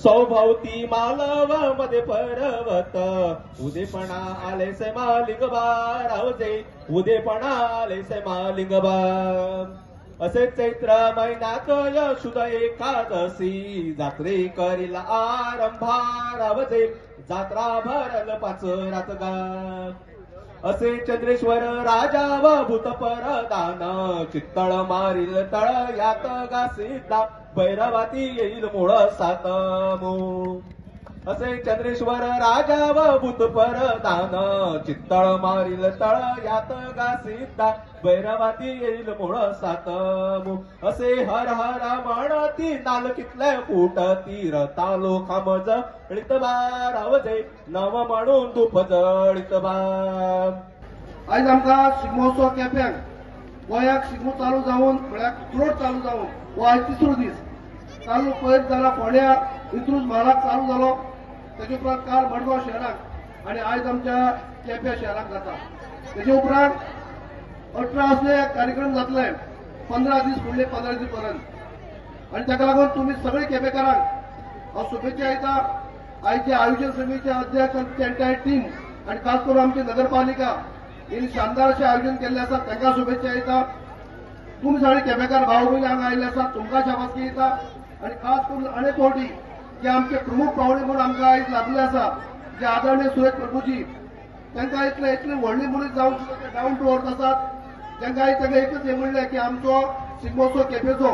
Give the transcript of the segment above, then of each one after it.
सौभवती मालव मध्ये पर्वत उदेपणा आले से मालिंग रावजे उदेपणा आले से मालिंग असे चैत्र महिन्यात यशुद एकादशी जात्रे करील आरंभा रावजे जात्रा भरल पाच रात गा असे चंद्रेश्वर राजा व भूतपरदान चित्तळ मारील तळ यात गासिता भैरवाती येईल मूळ सातमू असे चंद्रेश्वर राजा व भूतपरदान चित्तळ मारील तळ यात गासिता भैरवाती येईल मूळ सातमू असे हर हर म्हणती नालकीतले फुटती रतालो खामज जळीत रावजे नव म्हणून धूप जळीत आज आमकां शिगमोत्सव केप्यां गोंयाक शिगमो चालू जावन म्हळ्यार रोड चालू जावन हो आज तिसरो दीस चालू पयर जाला फोंड्या इतरूच म्हालाक चालू जालो तेजे उपरांत काल मडगांव शहराक आनी आयज आमच्या केप्यां शहराक जाता तेजे उपरांत 18 असले कार्यक्रम जातले 15 दीस फुडले 15 दीस पर्यंत आनी ताका लागून तुमी सगळे केपेकारांक हांव शुभेच्छा दिता आयचे आयोजन समितीचे अध्यक्ष आनी एंटायर टीम आनी खास करून आमची नगरपालिका यांनी शानदार असे आयोजन केले आसा तांकां शुभेच्छा दिता तुमी सगळे केपेकार भाव भयणी हांगा आयिल्ले आसा तुमकां शाबासकी दिता आनी खास करून अनेक फावटी जे आमचे प्रमुख पावणे म्हणून आमकां आयज लाभले आसा जे आदरणीय सुरेश प्रभूजी तांकां इतले व्हडली मनीस जावन सुद्दां डावन टू अर्थ आसात तांकां आयज तांकां एकच हे म्हणलें की आमचो शिगमोत्सव केपेंचो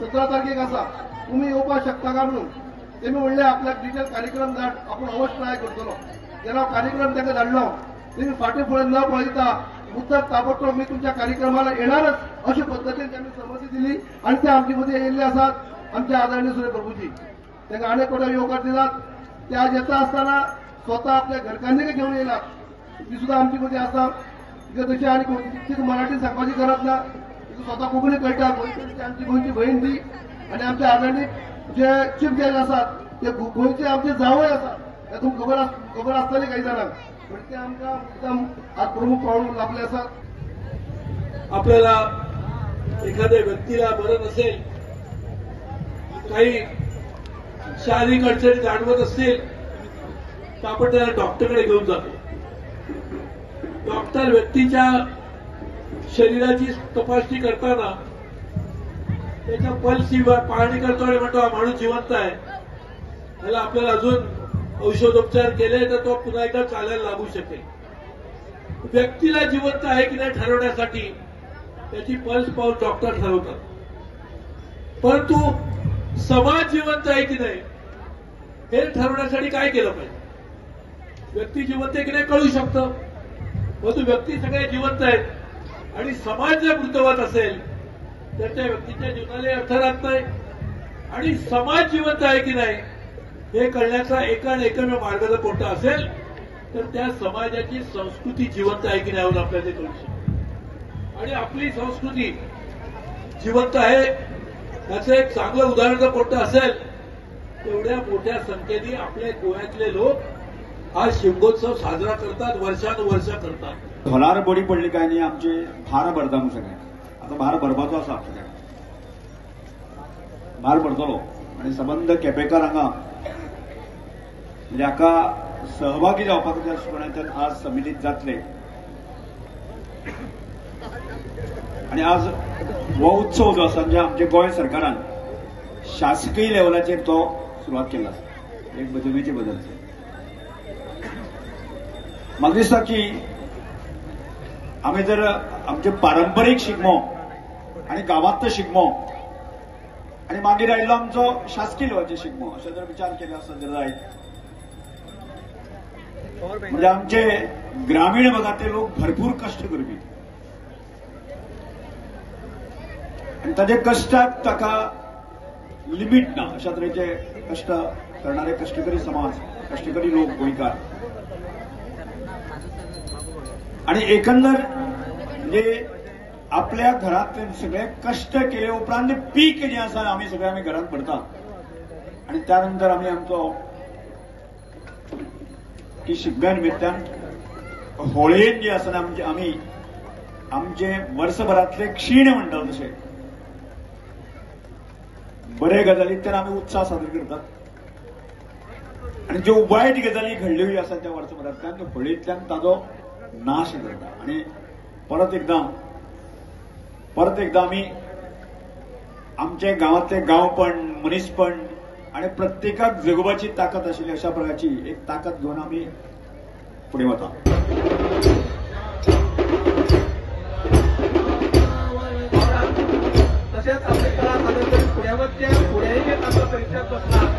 17 तारखेक आसा तुमी येवपाक शकता काय म्हणून तेमी म्हणलें आपल्याक डिटेल कार्यक्रम धाड आपूण अवश्य ट्राय करतलो जेन्ना हांव कार्यक्रम तांकां धाडलो तुम्ही फाटी फुडें न पळयता मुद्दत ताबडतोब मी तुमच्या कार्यक्रमाला येणारच अशा पद्धतीने त्यांनी संमती दिली आणि ते आमचे मध्ये येयल्ले आसात आमचे आदरणीय सुरेश प्रभूजी तांकां अनेक फावटी येवकार दिलात ते आज येता आसतना स्वता आपल्या घरकान्नीक घेवन येयलात ती सुद्दां आमचे मध्ये आसा तशी आनी कितें मराठी सांगपाची गरज ना स्वता कोंकणी कळटा गोंयची आमची गोंयची बहीण ती आनी आमचे आदरणीय जे चीफ गेस्ट आसात ते गोंयचे आमचे जावय आसात तातूंत खबर आसतली काही जाणांक ते आमकां एकदम आज प्रमुख पावणे लाभले असतात आपल्याला एखाद्या व्यक्तीला बरं नसेल काही शारीरिक अडचणी जाणवत असतील तर आपण त्याला डॉक्टरकडे घेऊन जातो डॉक्टर व्यक्तीच्या शरीराची तपासणी करताना त्याच्या पल्सची पाहणी करतो आणि म्हणतो हा माणूस जिवंत आहे त्याला आपल्याला अजून औषधोपचार केले तर तो पुन्हा एकदा चालायला लागू शकेल व्यक्तीला जिवंत आहे की नाही ठरवण्यासाठी त्याची पल्स पाहून डॉक्टर ठरवतात परंतु समाज जिवंत आहे की नाही हे ठरवण्यासाठी काय केलं पाहिजे व्यक्ती जिवंत आहे की नाही कळू शकतं परंतु व्यक्ती सगळे जिवंत आहेत आणि समाज जर मृतवत असेल तर त्या व्यक्तीच्या जीवनाला अर्थ राहत नाही आणि समाज जिवंत आहे की नाही हे कळण्याचा एका आणि एकमेव मार्ग जर कोणता असेल तर त्या समाजाची संस्कृती जिवंत आहे की नाही यावरून आपल्याला ते कळू शकतं आणि आपली संस्कृती जिवंत आहे याचं एक चांगलं उदाहरण जर कोणतं असेल तेवढ्या मोठ्या संख्येने आपल्या गोव्यातले लोक हा शिमगोत्सव साजरा करतात वर्षानुवर्ष करतात खोलार बडी पडली काय नाही आमचे भार भरता मग सगळे आता भार भरपाचो आसा सगळ्यांक भार भरतलो आणि संबंध केपेकार हांगा म्हणजे हाका सहभागी जावपाक त्या हिशोबान आज समितीत जातले आणि आज हो उत्सव जो आसा म्हणजे आमच्या गोंय सरकारान शासकीय लेवलाचेर तो सुरवात केला एक बदलेचे बदल म्हाका दिसता की आमी जर आमचे पारंपरीक शिगमो आणि गांवांतलो शिगमो आणि मागीर आयिल्लो आमचो शासकीय लेवलाचो शिगमो अशें जर विचार केलो आसत जाल्यार जायत म्हणजे आमचे ग्रामीण भागातले लोक भरपूर कष्ट करपी आणि ताचे कश्टाक ताका लिमिट ना अशा तरेचे कष्ट करणारे कष्टकरी समाज कष्टकरी लोक गोंयकार आणि एकंदर म्हणजे आपल्या घरांतले सगळे कष्ट केले उपरांत पीक जे आसा आमी सगळे आमी घरांत भरतात आणि त्यानंतर आमी आमचो की शिगम्या निमित्तान होळयेन जे आसा आमी आमचे वर्सभरातले क्षीण म्हणटात तशे बरे गजालींतल्यान आमी उत्साह साजरे करतात आणि ज्यो वायट गजाली घडल्योय आसा त्या वर्सभरांतल्यान त्यो होळयेंतल्यान ताजो नाश करता. आणि परत एकदा आमी आमचे गांवांतले गांवपण मनीसपण आणि प्रत्येकाक जगोवपाची ताकद आशिल्ली अशा प्रकारची एक ताकद घेऊन आम्ही पुढे वता. तसेच आपले कला सादर करून पुण्यामध्ये पुण्याही आपल्या परीक्षेत बसला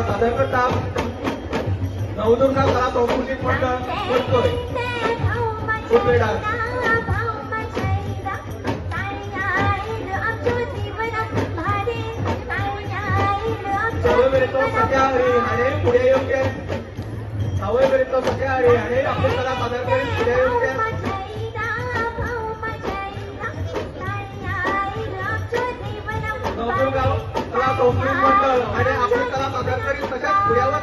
सादर करता नवदुर्गा कला सांस्कृतिक मंडळ करतोय. सावयवेरेंचो सत्याहरी आणि पुढे योग्य सावयवेरेंचो सत्याहरी आणि आपली कला सादर करून पुढे योग्य नवदुर्गा कला सांस्कृतिक मंडळ आणि आपली कला सादर करून तशाच पुढ्यावर